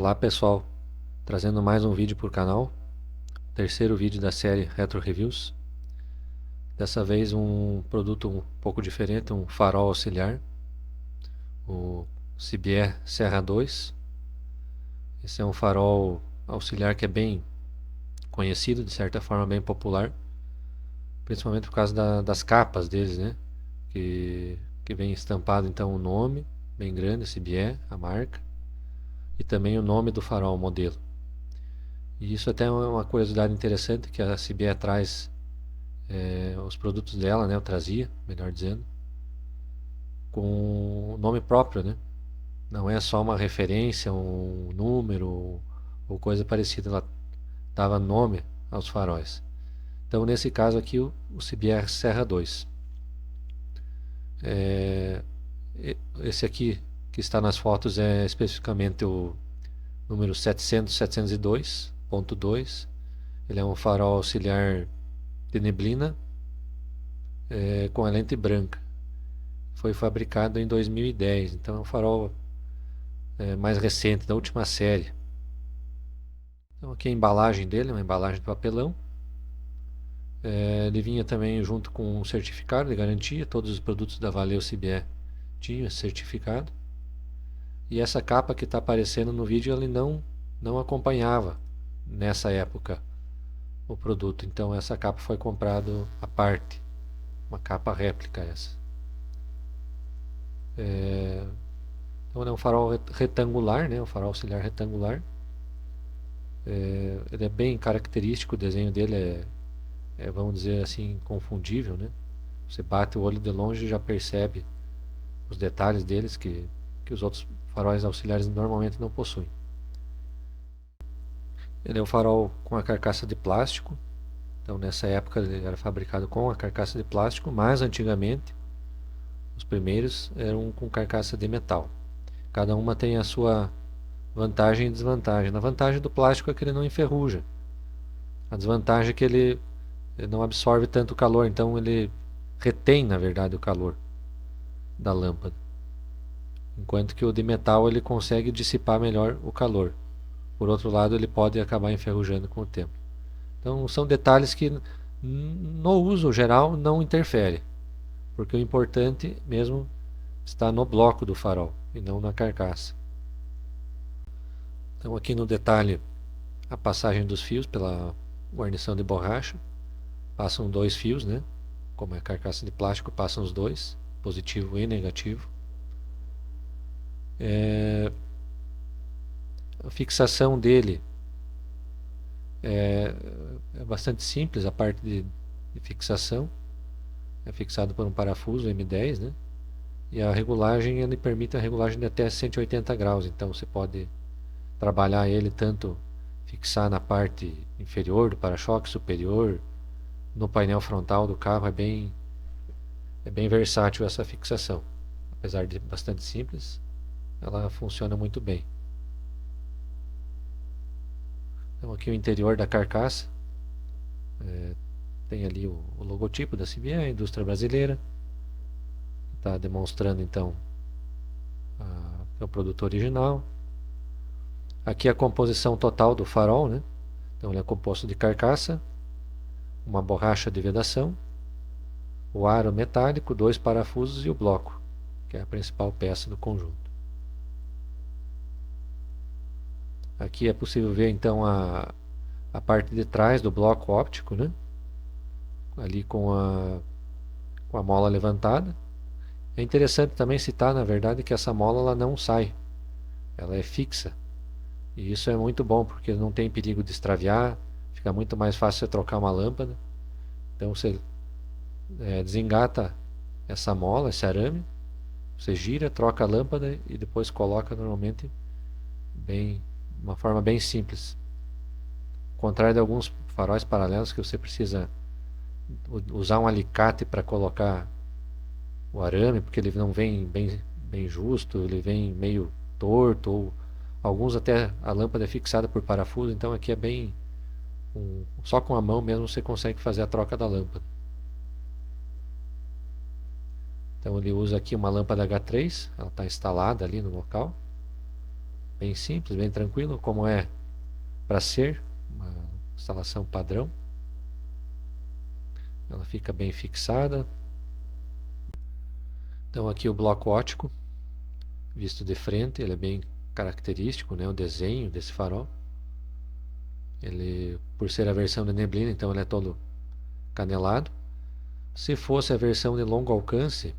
Olá pessoal, trazendo mais um vídeo para o canal, terceiro vídeo da série Retro Reviews. Dessa vez um produto um pouco diferente, um farol auxiliar, o Cibier Serra 2. Esse é um farol auxiliar que é bem conhecido, de certa forma bem popular, principalmente por causa das capas deles, né? Que vem estampado então o nome, bem grande, Cibier, a marca, e também o nome do farol, o modelo. E isso até é uma curiosidade interessante que a Cibier traz os produtos dela, né, eu trazia, melhor dizendo, com o nome próprio, né? Não é só uma referência, um número ou coisa parecida, ela dava nome aos faróis. Então, nesse caso aqui, o Cibier Serra 2. Esse aqui que está nas fotos é especificamente o número 700-702.2. Ele é um farol auxiliar de neblina com a lente branca. Foi fabricado em 2010, então é um farol mais recente, da última série. Então aqui a embalagem dele, uma embalagem de papelão. Ele vinha também junto com um certificado de garantia, todos os produtos da Valeo Cibier tinham esse certificado. E essa capa que está aparecendo no vídeo, ele não acompanhava nessa época o produto, então essa capa foi comprada à parte, uma capa réplica essa. Então é um farol retangular, né? Um farol auxiliar retangular. Ele é bem característico, o desenho dele vamos dizer assim, inconfundível, né? Você bate o olho de longe e já percebe os detalhes deles que os outros faróis auxiliares normalmente não possuem. Ele é um farol com a carcaça de plástico. Então nessa época ele era fabricado com a carcaça de plástico, mas antigamente os primeiros eram com carcaça de metal. Cada uma tem a sua vantagem e desvantagem. A vantagem do plástico é que ele não enferruja. A desvantagem é que ele não absorve tanto calor, então ele retém, na verdade, o calor da lâmpada. Enquanto que o de metal ele consegue dissipar melhor o calor. Por outro lado, ele pode acabar enferrujando com o tempo. Então são detalhes que no uso geral não interfere, porque o importante mesmo está no bloco do farol e não na carcaça. Então aqui no detalhe a passagem dos fios pela guarnição de borracha. Passam dois fios, né? Como é carcaça de plástico, passam os dois, positivo e negativo. A fixação dele é bastante simples, a parte de fixação é fixado por um parafuso M10, né? E a regulagem, ele permite a regulagem de até 180 graus, então você pode trabalhar ele tanto fixar na parte inferior do para-choque, superior, no painel frontal do carro. É bem versátil essa fixação, apesar de bastante simples, ela funciona muito bem. Então aqui o interior da carcaça, tem ali o logotipo da Cibier, a indústria brasileira, está demonstrando então o produto original. Aqui a composição total do farol, né? Então ele é composto de carcaça, uma borracha de vedação, o aro metálico, dois parafusos e o bloco, que é a principal peça do conjunto. Aqui é possível ver então a parte de trás do bloco óptico, né? Ali com a mola levantada. É interessante também citar, na verdade, que essa mola ela não sai, ela é fixa. E isso é muito bom, porque não tem perigo de extraviar, fica muito mais fácil você trocar uma lâmpada. Então você desengata essa mola, esse arame, você gira, troca a lâmpada e depois coloca normalmente uma forma bem simples. Ao contrário de alguns faróis paralelos que você precisa usar um alicate para colocar o arame, porque ele não vem bem justo, ele vem meio torto, ou alguns até a lâmpada é fixada por parafuso, então aqui é só com a mão mesmo você consegue fazer a troca da lâmpada. Então ele usa aqui uma lâmpada H3, ela está instalada ali no local. bem simples, bem tranquilo, como é para ser uma instalação padrão. Ela fica bem fixada. Então aqui o bloco óptico, visto de frente, ele é bem característico, né, o desenho desse farol. Ele, por ser a versão de neblina, então ele é todo canelado. Se fosse a versão de longo alcance,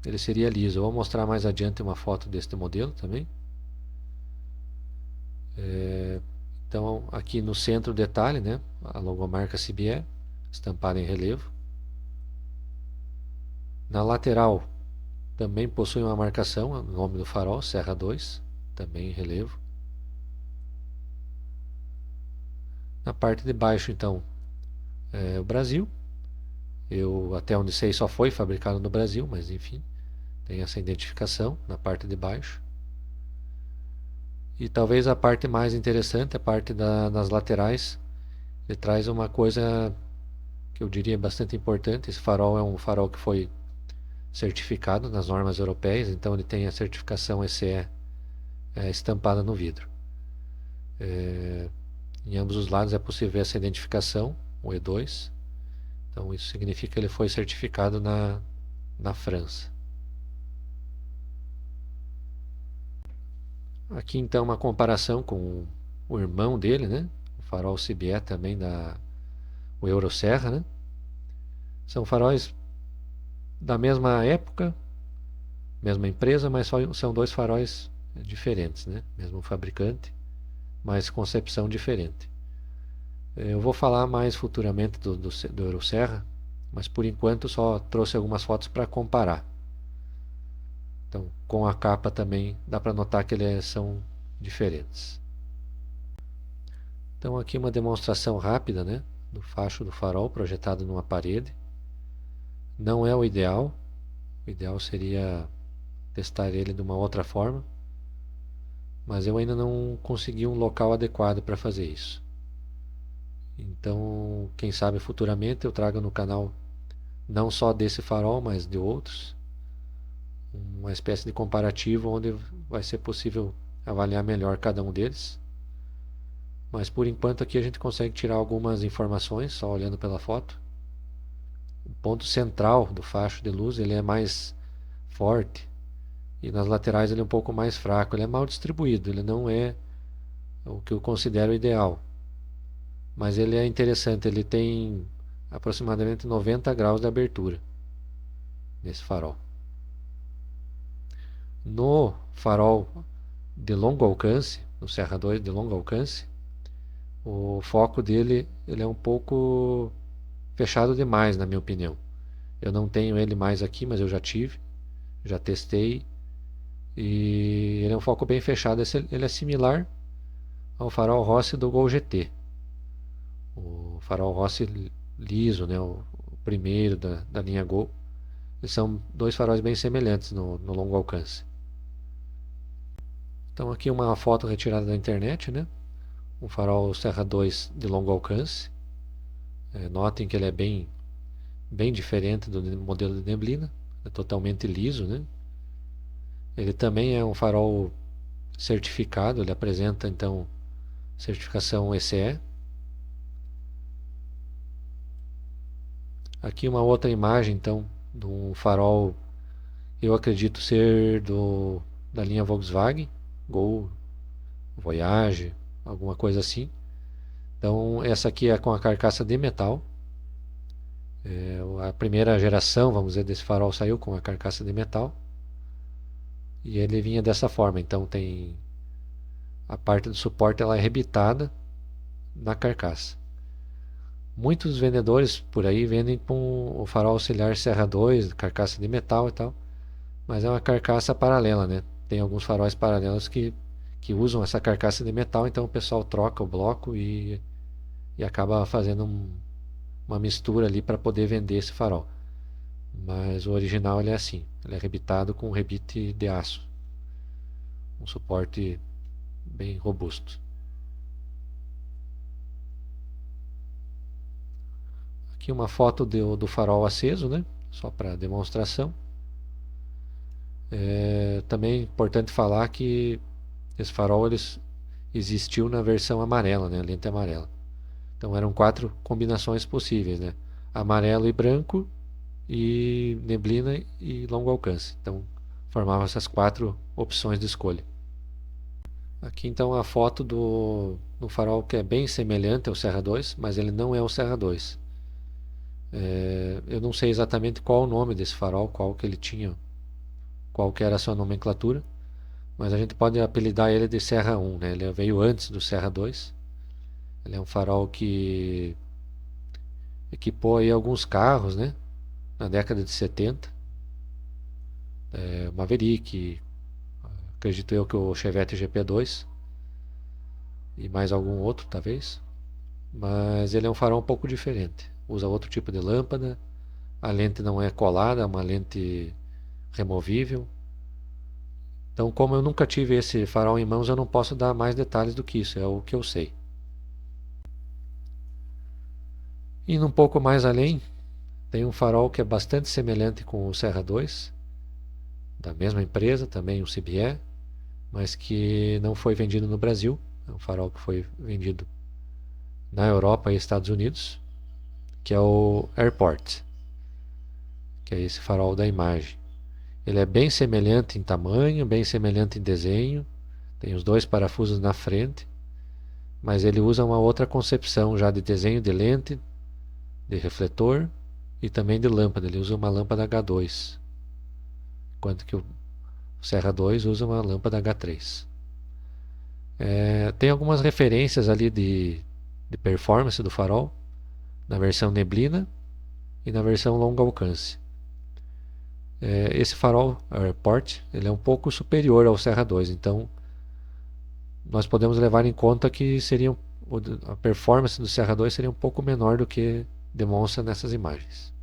ele seria liso. Eu vou mostrar mais adiante uma foto deste modelo também. Então aqui no centro o detalhe, né, a logomarca CBE estampada em relevo. Na lateral também possui uma marcação, o nome do farol, Serra 2, também em relevo. Na parte de baixo, então, é o Brasil. Eu, até onde sei, só foi fabricado no Brasil, mas enfim, tem essa identificação na parte de baixo. E talvez a parte mais interessante, a parte das laterais, ele traz uma coisa que eu diria bastante importante. Esse farol é um farol que foi certificado nas normas europeias, então ele tem a certificação ECE estampada no vidro. Em ambos os lados é possível ver essa identificação, o E2. Então isso significa que ele foi certificado na França. Aqui então uma comparação com o irmão dele, né? O farol CBE também o Euroserra, né? São faróis da mesma época, mesma empresa, mas são dois faróis diferentes, né? Mesmo fabricante, mas concepção diferente. Eu vou falar mais futuramente do Euroserra, mas por enquanto só trouxe algumas fotos para comparar. Então, com a capa também dá para notar que eles são diferentes. Então aqui uma demonstração rápida, né, do facho do farol projetado numa parede. Não é o ideal seria testar ele de uma outra forma, mas eu ainda não consegui um local adequado para fazer isso. Então, quem sabe futuramente eu trago no canal não só desse farol, mas de outros, uma espécie de comparativo onde vai ser possível avaliar melhor cada um deles. Mas por enquanto aqui a gente consegue tirar algumas informações só olhando pela foto. O ponto central do facho de luz ele é mais forte e nas laterais ele é um pouco mais fraco. Ele é mal distribuído, ele não é o que eu considero ideal. Mas ele é interessante, ele tem aproximadamente 90 graus de abertura nesse farol. No farol de longo alcance, no Serra 2 de longo alcance, o foco dele ele é um pouco fechado demais, na minha opinião. Eu não tenho ele mais aqui, mas eu já tive, já testei. E ele é um foco bem fechado. Ele é similar ao farol Rossi do Gol GT. O farol Rossi liso, né, o primeiro da linha Gol. Eles são dois faróis bem semelhantes no longo alcance. Então aqui uma foto retirada da internet, né? Um farol Serra 2 de longo alcance. Notem que ele é bem diferente do modelo de neblina. É totalmente liso, né? Ele também é um farol certificado, ele apresenta então certificação ECE. Aqui uma outra imagem então de um farol, eu acredito ser da linha Volkswagen, Gol, Voyage, alguma coisa assim. Então essa aqui é com a carcaça de metal. A primeira geração, vamos dizer, desse farol saiu com a carcaça de metal. E ele vinha dessa forma, então tem a parte do suporte, ela é rebitada na carcaça. Muitos vendedores por aí vendem com o farol auxiliar Serra 2, carcaça de metal e tal, mas é uma carcaça paralela, né? Tem alguns faróis paralelos que usam essa carcaça de metal, então o pessoal troca o bloco e acaba fazendo uma mistura ali para poder vender esse farol. Mas o original ele é assim, ele é rebitado com rebite de aço, um suporte bem robusto. Aqui uma foto do farol aceso, né? Só para demonstração. Também é importante falar que Esse farol existiu na versão amarela, né? A lente amarela. Então eram 4 combinações possíveis, né? Amarelo e branco, e neblina e longo alcance. Então formavam essas 4 opções de escolha. Aqui então a foto do farol que é bem semelhante ao Serra 2, mas ele não é o Serra 2. Eu não sei exatamente qual o nome desse farol, qual que ele tinha, qual que era a sua nomenclatura, mas a gente pode apelidar ele de Serra 1, né? Ele veio antes do Serra 2. Ele é um farol que equipou aí alguns carros, né? Na década de 70. Maverick, acredito eu que o Chevette GP2 e mais algum outro talvez. Mas ele é um farol um pouco diferente. Usa outro tipo de lâmpada. A lente não é colada, é uma lente removível. Então, como eu nunca tive esse farol em mãos, eu não posso dar mais detalhes do que isso, é o que eu sei. Indo um pouco mais além, tem um farol que é bastante semelhante com o Serra 2, da mesma empresa, também um CBE, mas que não foi vendido no Brasil. É um farol que foi vendido na Europa e Estados Unidos, que é o Airport, que é esse farol da imagem. Ele é bem semelhante em tamanho, bem semelhante em desenho, tem os 2 parafusos na frente, mas ele usa uma outra concepção já de desenho de lente, de refletor e também de lâmpada. Ele usa uma lâmpada H2, enquanto que o Serra 2 usa uma lâmpada H3. Tem algumas referências ali de performance do farol, na versão neblina e na versão longo alcance. Esse farol Airport ele é um pouco superior ao Serra 2, então nós podemos levar em conta que a performance do Serra 2 seria um pouco menor do que demonstra nessas imagens.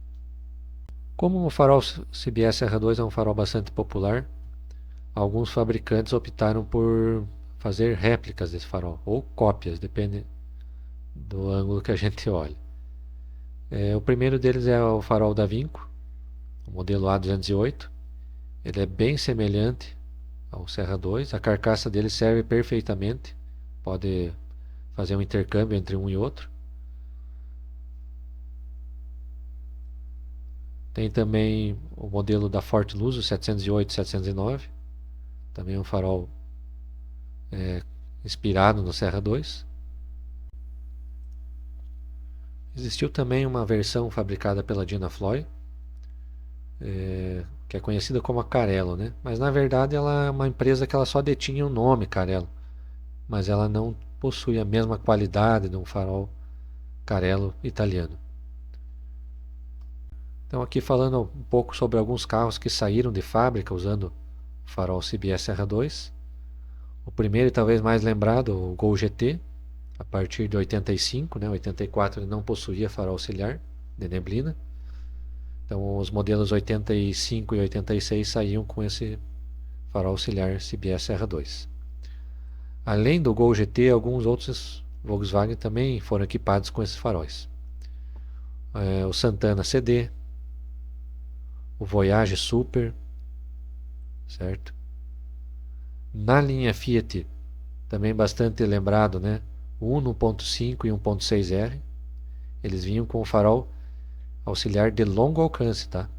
Como o farol CBS Serra 2 é um farol bastante popular, alguns fabricantes optaram por fazer réplicas desse farol, ou cópias, depende do ângulo que a gente olha. O primeiro deles é o farol da Vinco, o modelo A208. Ele é bem semelhante ao Serra 2, a carcaça dele serve perfeitamente, pode fazer um intercâmbio entre um e outro. Tem também o modelo da Forte Luz, o 708 e 709, também um farol inspirado no Serra 2. Existiu também uma versão fabricada pela Dynafloy, que é conhecida como a Carello, né? Mas na verdade ela é uma empresa que ela só detinha o nome Carello, mas ela não possui a mesma qualidade de um farol Carello italiano. Então aqui falando um pouco sobre alguns carros que saíram de fábrica usando o farol CBS Serra 2. O primeiro e talvez mais lembrado, o Gol GT, a partir de 85, né? 84 ele não possuía farol auxiliar de neblina. Então os modelos 85 e 86 saíam com esse farol auxiliar CBS Serra 2. Além do Gol GT, alguns outros Volkswagen também foram equipados com esses faróis. O Santana CD, o Voyage Super, certo? Na linha Fiat, também bastante lembrado, né? O Uno 1.5 e 1.6R, eles vinham com o farol auxiliar de longo alcance, tá?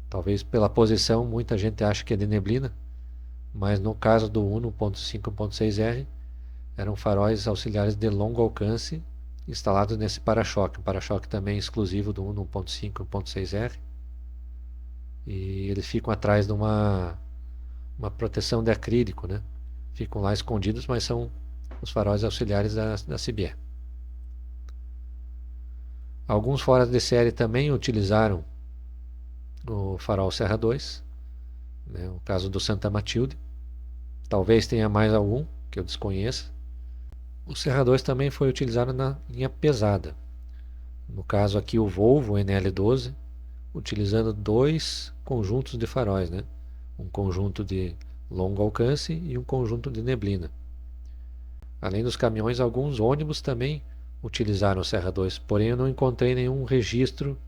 Talvez pela posição muita gente acha que é de neblina, mas no caso do Uno 1.5 e 1.6R eram faróis auxiliares de longo alcance instalados nesse para-choque, um para-choque também exclusivo do Uno 1.5 e 1.6R, e eles ficam atrás de uma proteção de acrílico, né? Ficam lá escondidos, mas são os faróis auxiliares da CBE. Alguns fora de série também utilizaram o farol Serra 2, né? O caso do Santa Matilde. Talvez tenha mais algum que eu desconheça. O Serra 2 também foi utilizado na linha pesada. No caso aqui o Volvo NL12, utilizando 2 conjuntos de faróis, né? Um conjunto de longo alcance e um conjunto de neblina. Além dos caminhões, alguns ônibus também utilizaram o Serra 2, porém eu não encontrei nenhum registro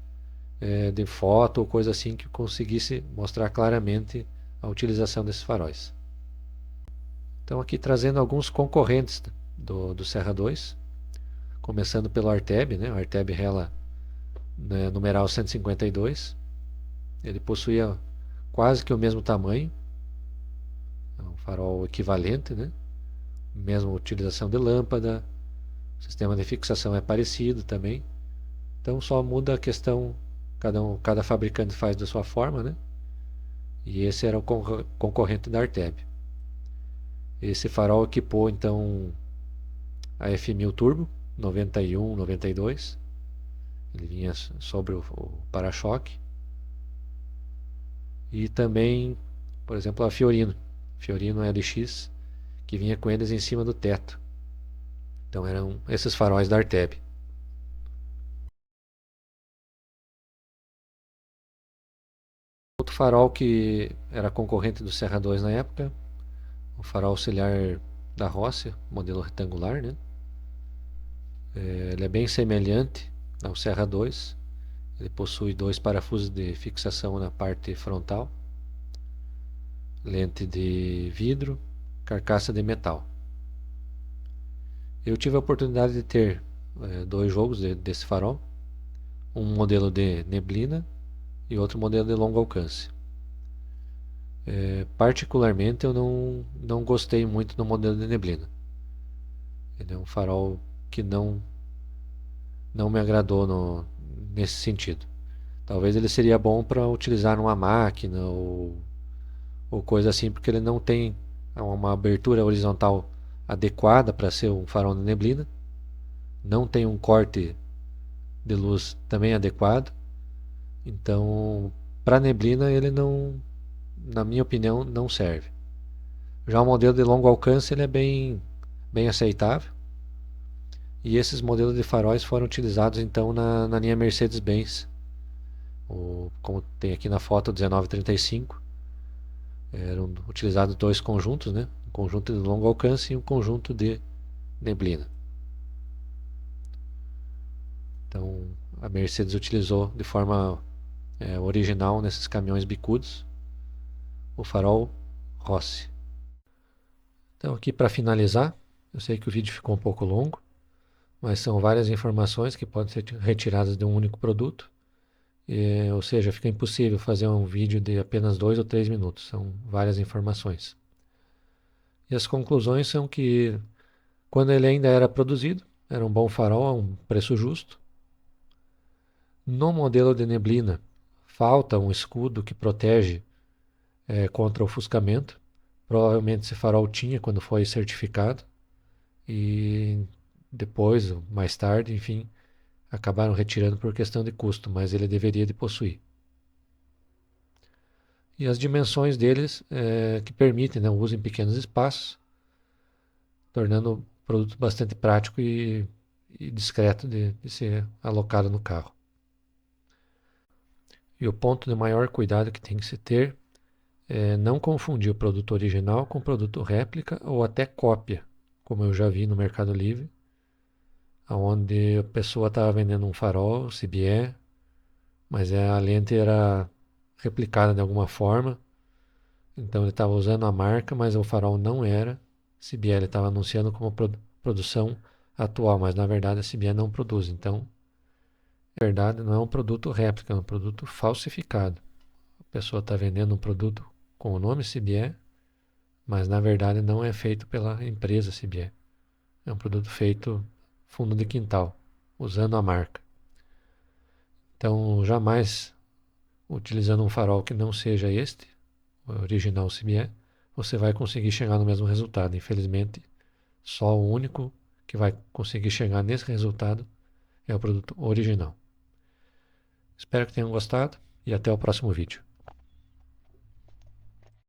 de foto ou coisa assim que conseguisse mostrar claramente a utilização desses faróis. Então aqui trazendo alguns concorrentes do Serra 2, começando pelo Arteb, né? O Arteb Hella, né, numeral 152. Ele possuía quase que o mesmo tamanho, é um farol equivalente, né? Mesma utilização de lâmpada, o sistema de fixação é parecido também. Então só muda a questão, cada fabricante faz da sua forma, né? E esse era o concorrente da Arteb. Esse farol equipou então a F1000 Turbo 91, 92. Ele vinha sobre o para-choque. E também, por exemplo, a Fiorino LX, que vinha com eles em cima do teto. Então eram esses faróis da Arteb. Outro farol que era concorrente do Serra 2 na época, o farol auxiliar da Rossia, modelo retangular, né? Ele é bem semelhante ao Serra 2. Ele possui dois parafusos de fixação na parte frontal, lente de vidro, carcaça de metal. Eu tive a oportunidade de ter dois jogos desse farol, um modelo de neblina e outro modelo de longo alcance. Particularmente eu não gostei muito do modelo de neblina. Ele é um farol que não me agradou nesse sentido. Talvez ele seria bom para utilizar numa máquina ou coisa assim, porque ele não tem uma abertura horizontal adequada para ser um farol de neblina, não tem um corte de luz também adequado. Então, para neblina ele não, na minha opinião, não serve. Já o modelo de longo alcance ele é bem aceitável. E esses modelos de faróis foram utilizados então na linha Mercedes-Benz. Como tem aqui na foto, o 1935. Eram utilizados dois conjuntos, né? Um conjunto de longo alcance e um conjunto de neblina. Então a Mercedes utilizou de forma original nesses caminhões bicudos o farol Rossi. Então aqui para finalizar, eu sei que o vídeo ficou um pouco longo, mas são várias informações que podem ser retiradas de um único produto. Ou seja, fica impossível fazer um vídeo de apenas 2 ou 3 minutos, são várias informações. E as conclusões são que, quando ele ainda era produzido, era um bom farol a um preço justo. No modelo de neblina, falta um escudo que protege contra ofuscamento. Provavelmente esse farol tinha quando foi certificado. E depois, mais tarde, enfim, acabaram retirando por questão de custo, mas ele deveria de possuir. E as dimensões deles que permitem, né, o uso em pequenos espaços, tornando o produto bastante prático e discreto de ser alocado no carro. E o ponto de maior cuidado que tem que se ter é não confundir o produto original com o produto réplica ou até cópia, como eu já vi no Mercado Livre, onde a pessoa estava vendendo um farol CBE, mas a lente era replicada de alguma forma, então ele estava usando a marca, mas o farol não era CBE, ele estava anunciando como produção atual, mas na verdade a CBE não produz, então na verdade não é um produto réplica, é um produto falsificado. A pessoa está vendendo um produto com o nome CBE, mas na verdade não é feito pela empresa CBE. É um produto feito fundo de quintal, usando a marca. Então, jamais utilizando um farol que não seja este, o original CBE, você vai conseguir chegar no mesmo resultado. Infelizmente, só o único que vai conseguir chegar nesse resultado é o produto original. Espero que tenham gostado e até o próximo vídeo.